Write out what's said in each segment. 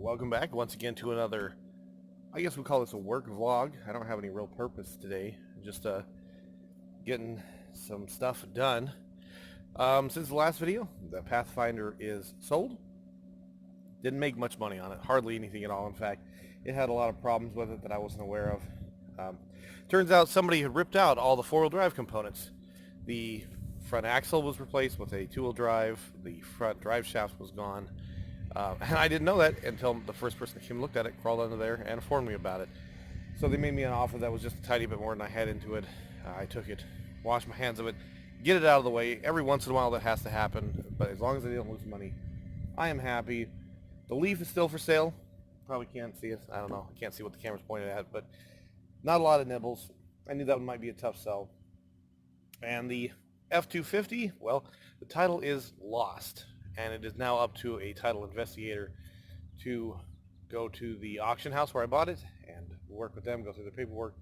Welcome back once again to another, I guess we call this a work vlog. I don't have any real purpose today, just getting some stuff done. Since the last video, the Pathfinder is sold. Didn't make much money on it, hardly anything at all. In fact, it had a lot of problems with it that I wasn't aware of. Turns out somebody had ripped out all the four-wheel drive components. The front axle was replaced with a two-wheel drive, the front drive shaft was gone. And I didn't know that until the first person that came and looked at it crawled under there and informed me about it. So they made me an offer that was just a tiny bit more than I had into it. I took it, washed my hands of it, get it out of the way. Every once in a while that has to happen, but as long as I didn't lose money, I am happy. The Leaf is still for sale. Probably can't see it. I don't know. I can't see what the camera's pointed at, but not a lot of nibbles. I knew that one might be a tough sell. And the F-250, well, the title is lost. And it is now up to a title investigator to go to the auction house where I bought it and work with them, go through the paperwork,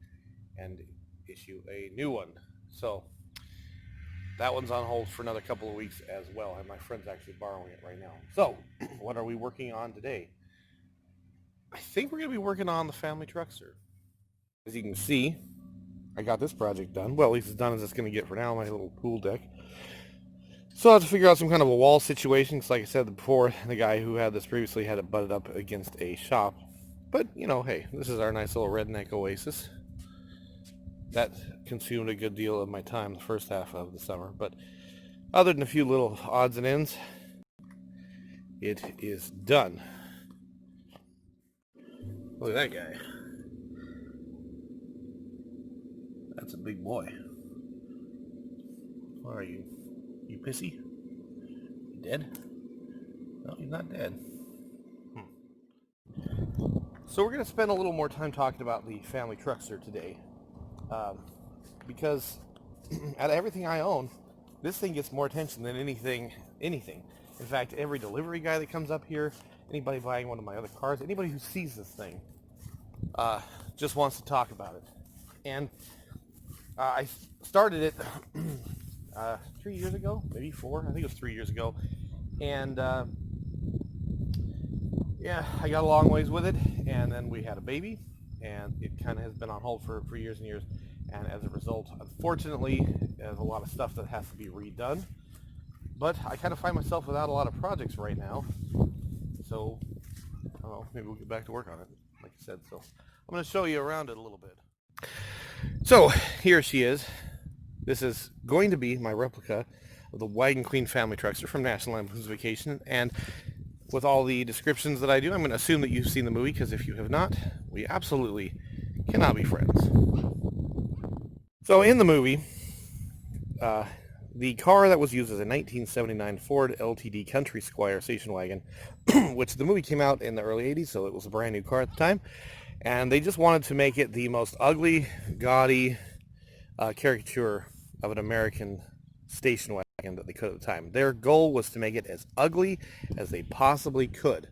and issue a new one. So that one's on hold for another couple of weeks as well, and my friend's actually borrowing it right now. So what are we working on today? I think we're going to be working on the family truckster. As you can see, I got this project done. Well, at least as done as it's going to get for now, my little pool deck. So I have to figure out some kind of a wall situation, because like I said before, the guy who had this previously had it butted up against a shop. But, you know, hey, this is our nice little redneck oasis. That consumed a good deal of my time the first half of the summer. But other than a few little odds and ends, it is done. Look at that guy. That's a big boy. What are you? You pissy? You dead? No, he's not dead. So we're going to spend a little more time talking about the family truckster today. Because out of everything I own, this thing gets more attention than anything. In fact, every delivery guy that comes up here, anybody buying one of my other cars, anybody who sees this thing, just wants to talk about it. And I started it 3 years ago, maybe 4. I think it was 3 years ago. And yeah, I got a long ways with it, and then we had a baby, and it kind of has been on hold for years and years. And as a result, unfortunately, there's a lot of stuff that has to be redone. But I kind of find myself without a lot of projects right now. So, I don't know, maybe we'll get back to work on it, like I said. So, I'm going to show you around it a little bit. So, here she is. This is going to be my replica of the Wagon Queen family truckster from National Lampoon's Vacation. And with all the descriptions that I do, I'm going to assume that you've seen the movie, because if you have not, we absolutely cannot be friends. So in the movie, the car that was used is a 1979 Ford LTD Country Squire station wagon, which the movie came out in the early 80s, so it was a brand new car at the time. And they just wanted to make it the most ugly, gaudy caricature of an American station wagon that they could at the time. Their goal was to make it as ugly as they possibly could.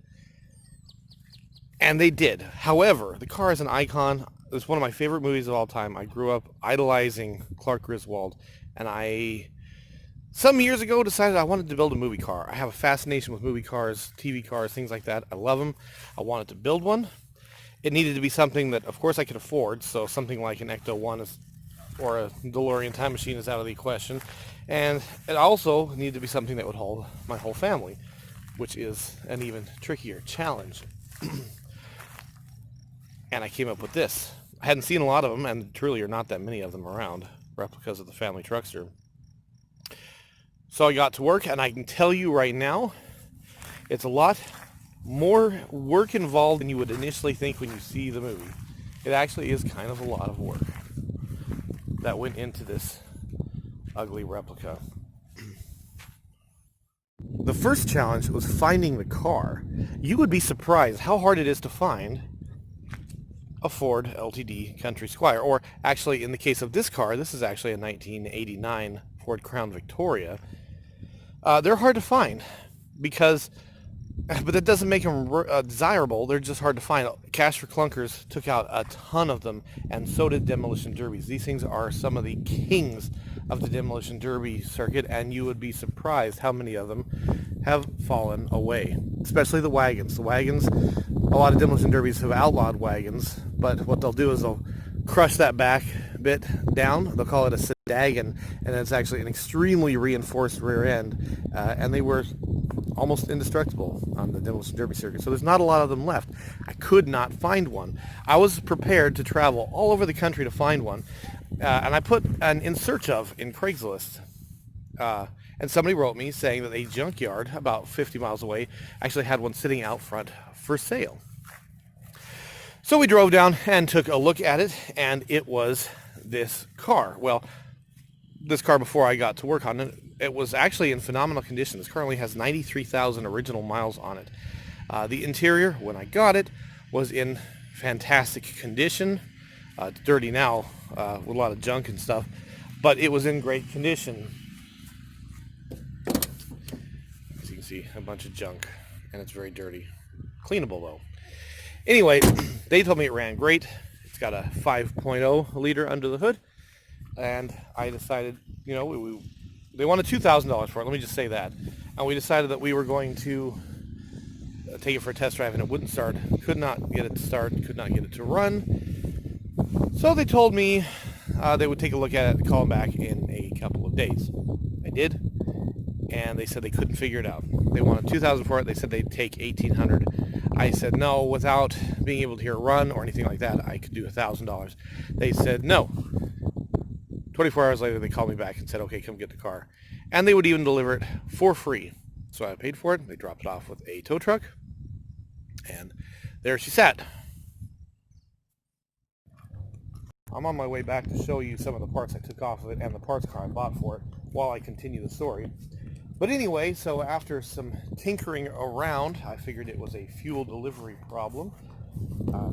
And they did. However, the car is an icon. It's one of my favorite movies of all time. I grew up idolizing Clark Griswold, and I, some years ago, decided I wanted to build a movie car. I have a fascination with movie cars, TV cars, things like that. I love them. I wanted to build one. It needed to be something that, of course, I could afford, so something like an Ecto-1 is, or a DeLorean time machine is out of the question. And it also needed to be something that would hold my whole family, which is an even trickier challenge. And I came up with this. I hadn't seen a lot of them, and truly are not that many of them around, replicas of the family truckster. So I got to work, and I can tell you right now, it's a lot more work involved than you would initially think when you see the movie. It actually is kind of a lot of work that went into this ugly replica. The first challenge was finding the car. You would be surprised how hard it is to find a Ford LTD Country Squire, or actually in the case of this car, this is actually a 1989 Ford Crown Victoria. They're hard to find because, but that doesn't make them desirable. They're just hard to find. Cash for Clunkers took out a ton of them, and so did Demolition Derbies. These things are some of the kings of the demolition derby circuit, and you would be surprised how many of them have fallen away, especially the wagons. The wagons, a lot of demolition derbies have outlawed wagons, but what they'll do is they'll crush that back bit down. They'll call it a sedagon, and it's actually an extremely reinforced rear end, and they were almost indestructible on the demolition derby circuit. So there's not a lot of them left. I could not find one. I was prepared to travel all over the country to find one, and I put an in search of in Craigslist. And somebody wrote me saying that a junkyard about 50 miles away actually had one sitting out front for sale. So we drove down and took a look at it, and it was this car. Well, this car before I got to work on it, it was actually in phenomenal condition. This currently has 93,000 original miles on it. The interior, when I got it, was in fantastic condition. It's dirty now with a lot of junk and stuff, but it was in great condition. As you can see, a bunch of junk, and it's very dirty. Cleanable though. Anyway, they told me it ran great. It's got a 5.0 liter under the hood, and I decided, you know, they wanted $2,000 for it. Let me just say that. And we decided that we were going to take it for a test drive, and it wouldn't start. Could not get it to start. Could not get it to run. So they told me they would take a look at it and call back in a couple of days. I did, and they said they couldn't figure it out. They wanted $2,000 for it. They said they'd take $1,800. I said no, without being able to hear it run or anything like that, I could do $1,000. They said no. 24 hours later, they called me back and said, okay, come get the car. And they would even deliver it for free. So I paid for it. They dropped it off with a tow truck. And there she sat. I'm on my way back to show you some of the parts I took off of it and the parts car I bought for it while I continue the story. But anyway, so after some tinkering around, I figured it was a fuel delivery problem.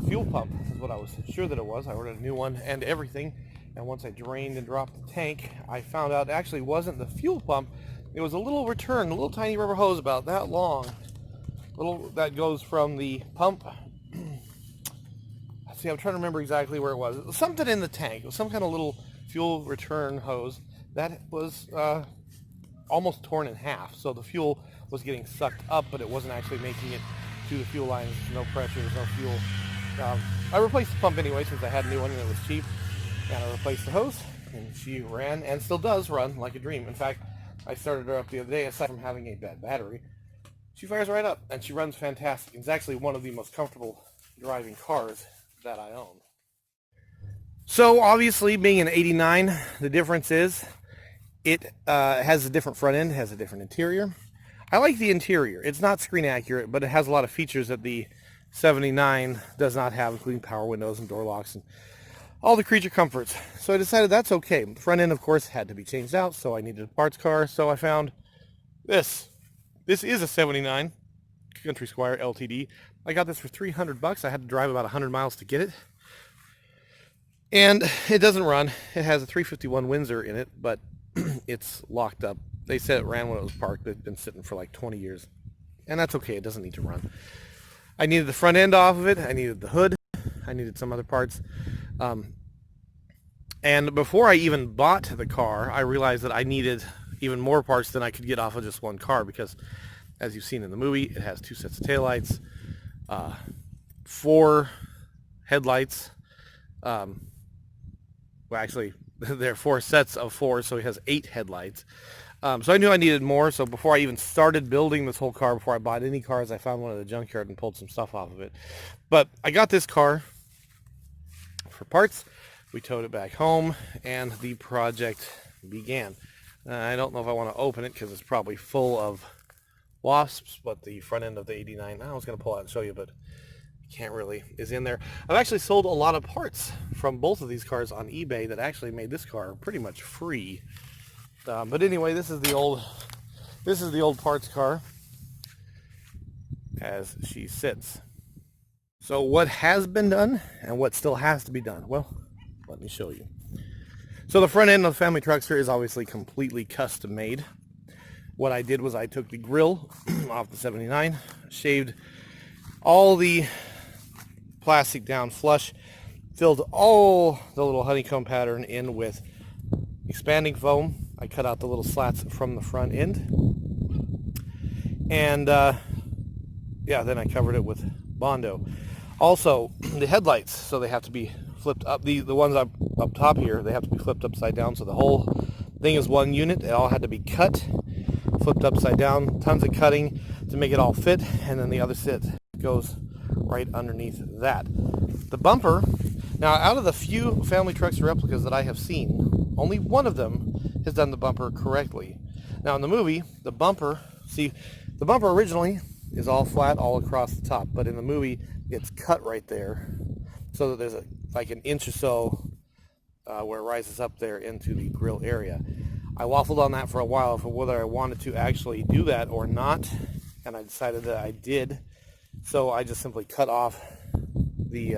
Fuel pump is what I was sure that it was. I ordered a new one and everything. And once I drained and dropped the tank, I found out it actually wasn't the fuel pump. It was a little return, a little tiny rubber hose about that long. That goes from the pump. See, I'm trying to remember exactly where it was. It was something in the tank. It was some kind of little fuel return hose that was almost torn in half. So the fuel was getting sucked up, but it wasn't actually making it to the fuel lines. No pressure, no fuel. I replaced the pump anyway since I had a new one and it was cheap. And I replaced the hose, and she ran, and still does run like a dream. In fact, I started her up the other day. Aside from having a bad battery, she fires right up, and she runs fantastic. It's actually one of the most comfortable driving cars that I own. So, obviously, being an 89, the difference is it has a different front end, has a different interior. I like the interior. It's not screen accurate, but it has a lot of features that the 79 does not have, including power windows and door locks and all the creature comforts. So I decided that's okay. The front end, of course, had to be changed out, so I needed a parts car. So I found this. This is a 79 Country Squire LTD. I got this for $300. I had to drive about 100 miles to get it. And it doesn't run. It has a 351 Windsor in it, but it's locked up. They said it ran when it was parked. It's been sitting for like 20 years. And that's okay. It doesn't need to run. I needed the front end off of it. I needed the hood. I needed some other parts. And before I even bought the car, I realized that I needed even more parts than I could get off of just one car, because as you've seen in the movie, it has 2 sets of taillights, 4 headlights. Well, actually, there are 4 sets of 4, so it has 8 headlights. So I knew I needed more. So before I even started building this whole car, before I bought any cars, I found one at the junkyard and pulled some stuff off of it. But I got this car for parts. We towed it back home, and the project began. I don't know if I want to open it because it's probably full of wasps, but the front end of the 89, I was going to pull out and show you, but can't really, is in there. I've actually sold a lot of parts from both of these cars on eBay that actually made this car pretty much free. But anyway, this is the old parts car as she sits. So what has been done and what still has to be done? Well, let me show you. So the front end of the family truckster is obviously completely custom made. What I did was I took the grill off the 79, shaved all the plastic down flush, filled all the little honeycomb pattern in with expanding foam. I cut out the little slats from the front end. And yeah, then I covered it with Bondo. Also, the headlights, so they have to be flipped up. The ones up top here, they have to be flipped upside down. So the whole thing is one unit. It all had to be cut, flipped upside down. Tons of cutting to make it all fit. And then the other set goes right underneath that. The bumper, now out of the few family truckster replicas that I have seen, only one of them has done the bumper correctly. Now in the movie, the bumper, see, the bumper originally is all flat all across the top, but in the movie it's cut right there so that there's like an inch or so where it rises up there into the grill area. I waffled on that for a while for whether I wanted to actually do that or not, and I decided that I did. So I just simply cut off the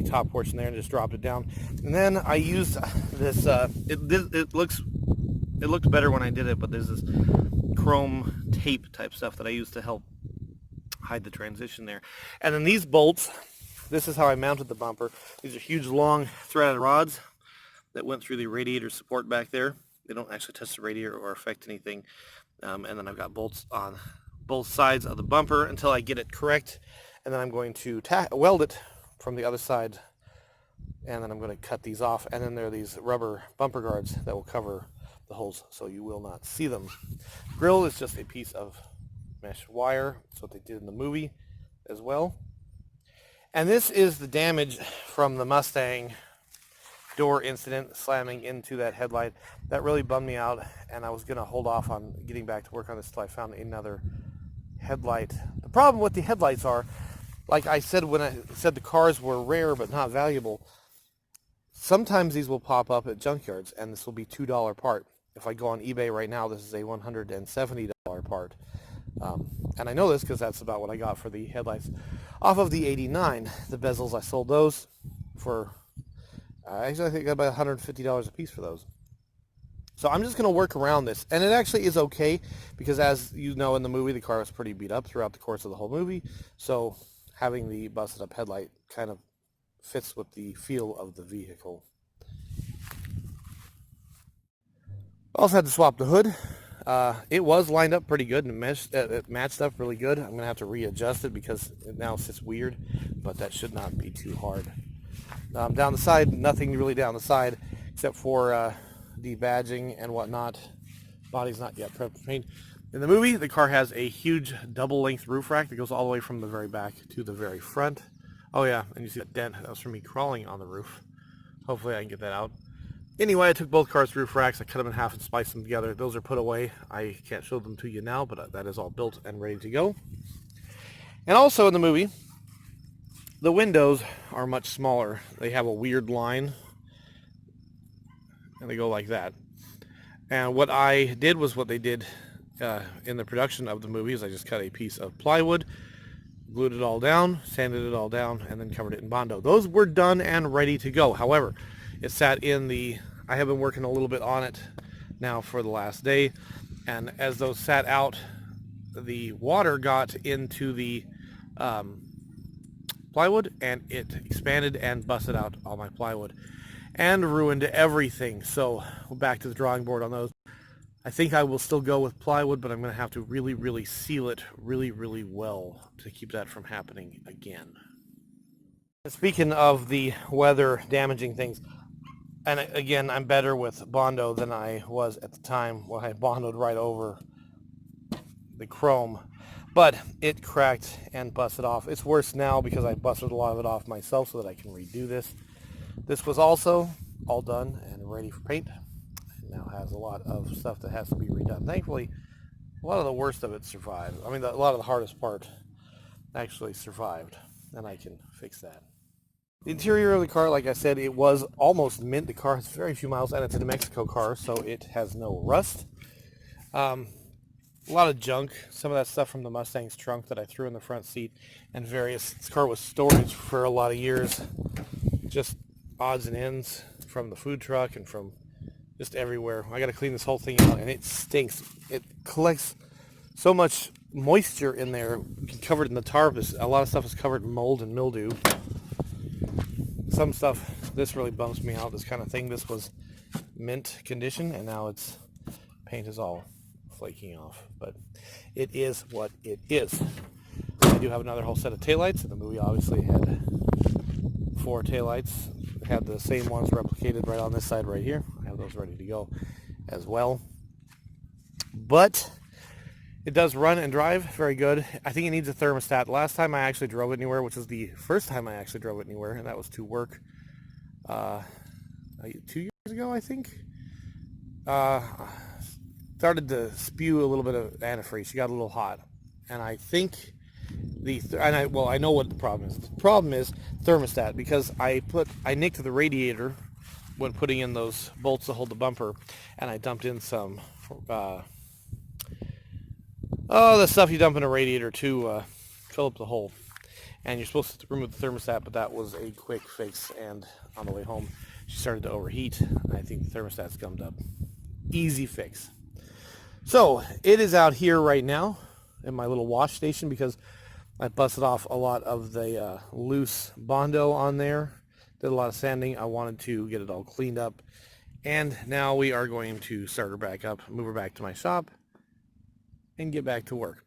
top portion there and just dropped it down. And then I used this. It looked better when I did it, but there's this chrome tape type stuff that I used to help hide the transition there. And then these bolts, this is how I mounted the bumper. These are huge long threaded rods that went through the radiator support back there. They don't actually touch the radiator or affect anything. And then I've got bolts on both sides of the bumper until I get it correct. And then I'm going to weld it from the other side. And then I'm going to cut these off. And then there are these rubber bumper guards that will cover the holes so you will not see them. Grill is just a piece of mesh wire. That's what they did in the movie as well. And this is the damage from the Mustang door incident, slamming into that headlight. That really bummed me out, and I was going to hold off on getting back to work on this until I found another headlight. The problem with the headlights are, like I said when I said the cars were rare but not valuable, sometimes these will pop up at junkyards, and this will be $2 part. If I go on eBay right now, this is a $170 part. And I know this because that's about what I got for the headlights off of the 89. The bezels, I sold those for, actually I think I got about $150 a piece for those. So I'm just going to work around this. And it actually is okay because, as you know, in the movie, the car was pretty beat up throughout the course of the whole movie. So having the busted up headlight kind of fits with the feel of the vehicle. Also had to swap the hood. It was lined up pretty good and it matched up really good. I'm going to have to readjust it because it now sits weird, but that should not be too hard. Down the side, nothing really down the side except for debadging and whatnot. Body's not yet prepped for paint. In the movie, the car has a huge double-length roof rack that goes all the way from the very back to the very front. Oh yeah, and you see that dent. That was from me crawling on the roof. Hopefully I can get that out. Anyway, I took both cars' roof racks, I cut them in half and spliced them together. Those are put away. I can't show them to you now, but that is all built and ready to go. And also in the movie, the windows are much smaller. They have a weird line, and they go like that. And what I did was what they did in the production of the movie is I just cut a piece of plywood, glued it all down, sanded it all down, and then covered it in Bondo. Those were done and ready to go. However, it sat in the, I have been working a little bit on it now for the last day, and as those sat out, the water got into the plywood, and it expanded and busted out all my plywood and ruined everything. So we're back to the drawing board on those. I think I will still go with plywood, but I'm going to have to really seal it really well to keep that from happening again. And speaking of the weather damaging things, and again, I'm better with Bondo than I was at the time when I Bondoed right over the chrome. But it cracked and busted off. It's worse now because I busted a lot of it off myself so that I can redo this. This was also all done and ready for paint. It now has a lot of stuff that has to be redone. Thankfully, a lot of the worst of it survived. I mean, a lot of the hardest part actually survived, and I can fix that. The interior of the car, like I said, it was almost mint. The car has very few miles, and it's a New Mexico car, so it has no rust. A lot of junk. Some of that stuff from the Mustang's trunk that I threw in the front seat, and various. This car was storage for a lot of years. Just odds and ends from the food truck and from just everywhere. I got to clean this whole thing out, and it stinks. It collects so much moisture in there, covered in the tarp. A lot of stuff is covered in mold and mildew. Some stuff, this really bums me out, this kind of thing. This was mint condition, and now its paint is all flaking off. But it is what it is. I do have another whole set of taillights, and the movie obviously had 4 taillights. It had the same ones replicated right on this side right here. I have those ready to go as well. But it does run and drive very good. I think it needs a thermostat. The last time I actually drove it anywhere, which was the first time I actually drove it anywhere, and that was to work 2 years ago, I think. Started to spew a little bit of antifreeze. She got a little hot, and I think I know what the problem is. The problem is thermostat, because I nicked the radiator when putting in those bolts to hold the bumper, and I dumped in some the stuff you dump in a radiator to fill up the hole. And you're supposed to remove the thermostat, but that was a quick fix, and on the way home she started to overheat. I think the thermostat's gummed up. Easy fix. So it is out here right now in my little wash station, because I busted off a lot of the loose Bondo on there. Did a lot of sanding. I wanted to get it all cleaned up. And now we are going to start her back up, move her back to my shop, and get back to work.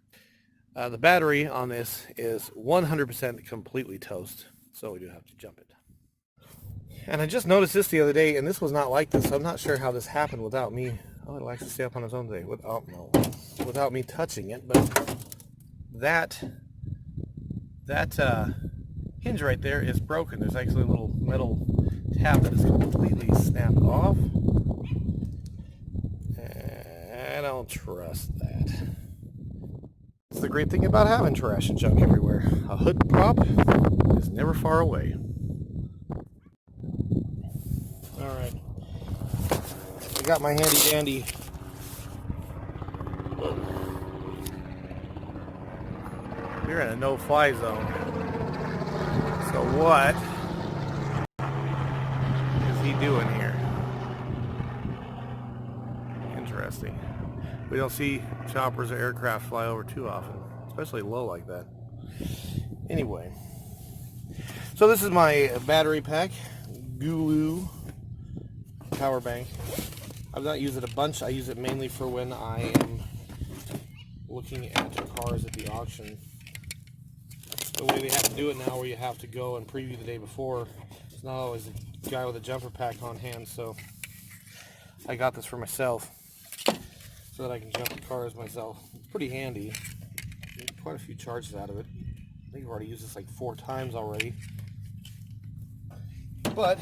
The battery on this is 100% completely toast, so we do have to jump it. And I just noticed this the other day, and this was not like this. So I'm not sure how this happened without me. Oh, it'll actually stay up on its own today. Without me touching it. But that hinge right there is broken. There's actually a little metal tab that is completely snapped off. I don't trust that. That's the great thing about having trash and junk everywhere. A hood prop is never far away. Alright. I got my handy dandy we're in a no-fly zone. So what is he doing here? Interesting. We don't see choppers or aircraft fly over too often, especially low like that. Anyway, so this is my battery pack, Gulu power bank. I've not used it a bunch. I use it mainly for when I am looking at cars at the auction. The way they have to do it now, where you have to go and preview the day before, it's not always a guy with a jumper pack on hand, so I got this for myself so that I can jump the cars myself. It's pretty handy. Get quite a few charges out of it. I think I've already used this like 4 times already. But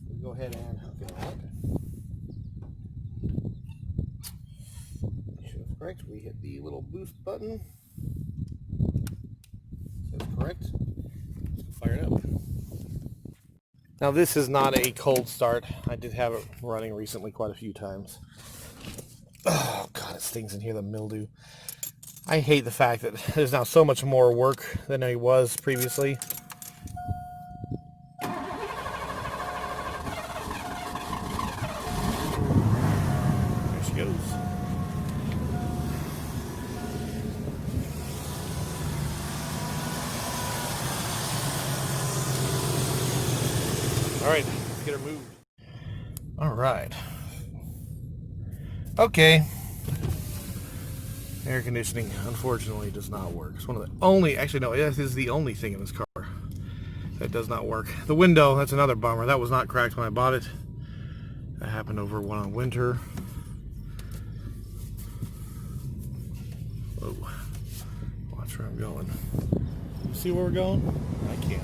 we'll go ahead and hook it up. Correct. We hit the little boost button. That's correct. Let's fire it up. Now this is not a cold start. I did have it running recently quite a few times. Oh God, it stings in here, the mildew. I hate the fact that there's now so much more work than there was previously. There she goes. All right, let's get her moved. All right. Okay. Air conditioning, unfortunately, does not work. It's one of the only, actually no, it is the only thing in this car that does not work. The window, that's another bummer. That was not cracked when I bought it. That happened over one winter. Whoa. Watch where I'm going. You see where we're going? I can't.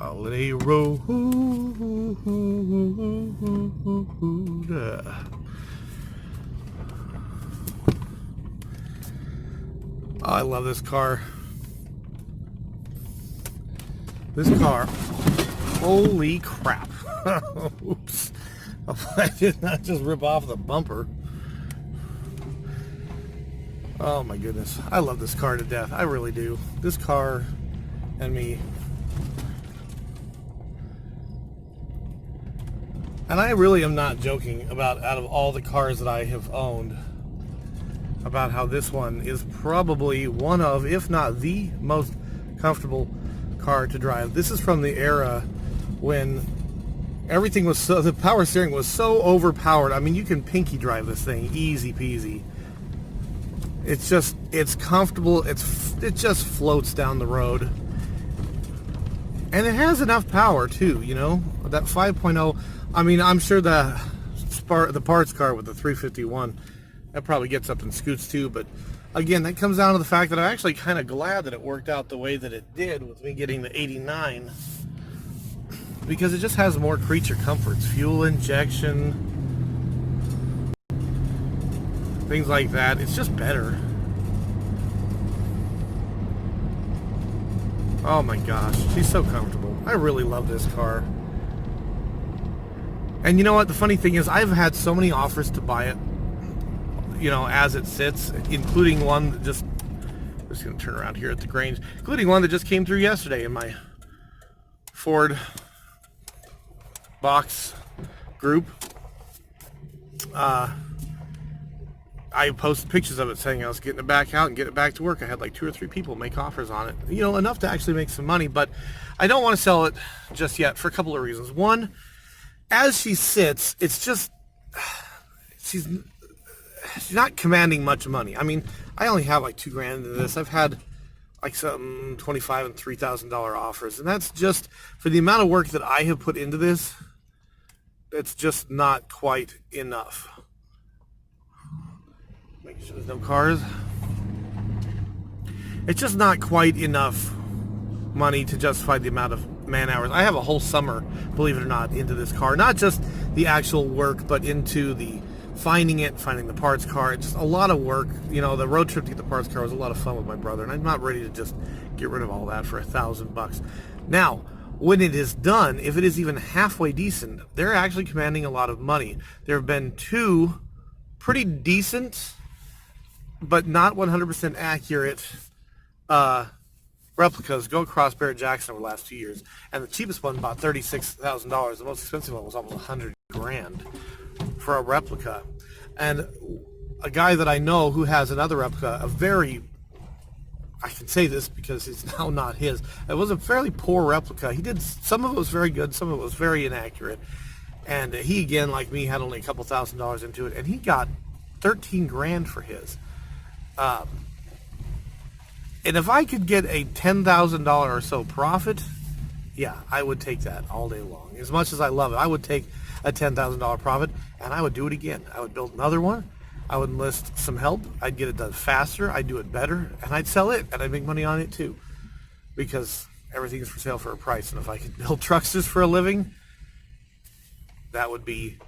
I'll let it roll. I love this car. This car. Holy crap. Oops. I did not just rip off the bumper. Oh my goodness. I love this car to death. I really do. This car and me. And I really am not joking about, out of all the cars that I have owned, about how this one is probably one of, if not the most comfortable car to drive. This is from the era when everything was so, the power steering was so overpowered. I mean, you can pinky drive this thing easy peasy. It's comfortable. It just floats down the road. And it has enough power too, you know, that 5.0. I mean, I'm sure the parts car with the 351, that probably gets up and scoots too. But again, that comes down to the fact that I'm actually kind of glad that it worked out the way that it did with me getting the 89, because it just has more creature comforts, fuel injection, things like that. It's just better. Oh my gosh, she's so comfortable. I really love this car. And you know what? The funny thing is, I've had so many offers to buy it, you know, as it sits, including one that just going to turn around here at the Grange, including one that just came through yesterday in my Ford box group. I posted pictures of it saying I was getting it back out and getting it back to work. I had like 2 or 3 people make offers on it. You know, enough to actually make some money, but I don't want to sell it just yet for a couple of reasons. One, as she sits, it's just, she's not commanding much money. I mean, I only have like $2,000 into this. I've had like some $25,000 and $3,000 offers, and that's just for the amount of work that I have put into this. It's just not quite enough. Making sure there's no cars. It's just not quite enough money to justify the amount of man hours. I have a whole summer, believe it or not, into this car. Not just the actual work, but into the finding the parts car. It's just a lot of work. You know, the road trip to get the parts car was a lot of fun with my brother, and I'm not ready to just get rid of all that for $1,000. Now, when it is done, if it is even halfway decent, they're actually commanding a lot of money. There have been 2 pretty decent, but not 100% accurate replicas go across Barrett-Jackson over the last 2 years, and the cheapest one bought $36,000. The most expensive one was almost $100,000 for a replica. And a guy that I know who has another replica, I can say this because it's now not his. It was a fairly poor replica. He did, some of it was very good, some of it was very inaccurate. And he, again, like me, had only a couple $1,000s into it, and he got $13,000 for his. And if I could get a $10,000 or so profit, yeah, I would take that all day long. As much as I love it, I would take a $10,000 profit, and I would do it again. I would build another one. I would enlist some help. I'd get it done faster. I'd do it better, and I'd sell it, and I'd make money on it too, because everything is for sale for a price. And if I could build trucksters for a living, that would be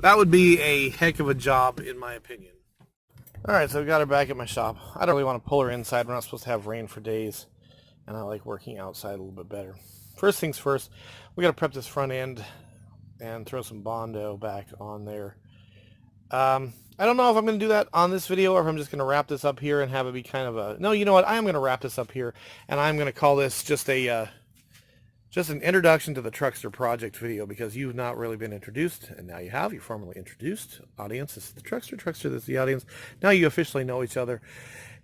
a heck of a job, in my opinion. Alright, so I've got her back at my shop. I don't really want to pull her inside. We're not supposed to have rain for days, and I like working outside a little bit better. First things first, we got to prep this front end and throw some Bondo back on there. I don't know if I'm going to do that on this video, or if I'm just going to wrap this up here and have it be kind of a... No, you know what? I am going to wrap this up here, and I'm going to call this just an introduction to the Truckster project video, because you've not really been introduced, and now you have. You're formally introduced. Audience, this is the Truckster. Truckster, this is the audience. Now you officially know each other,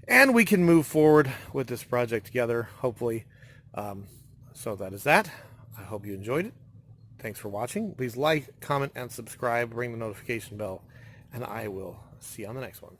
and we can move forward with this project together, hopefully. So that is that. I hope you enjoyed it. Thanks for watching. Please like, comment, and subscribe. Ring the notification bell, and I will see you on the next one.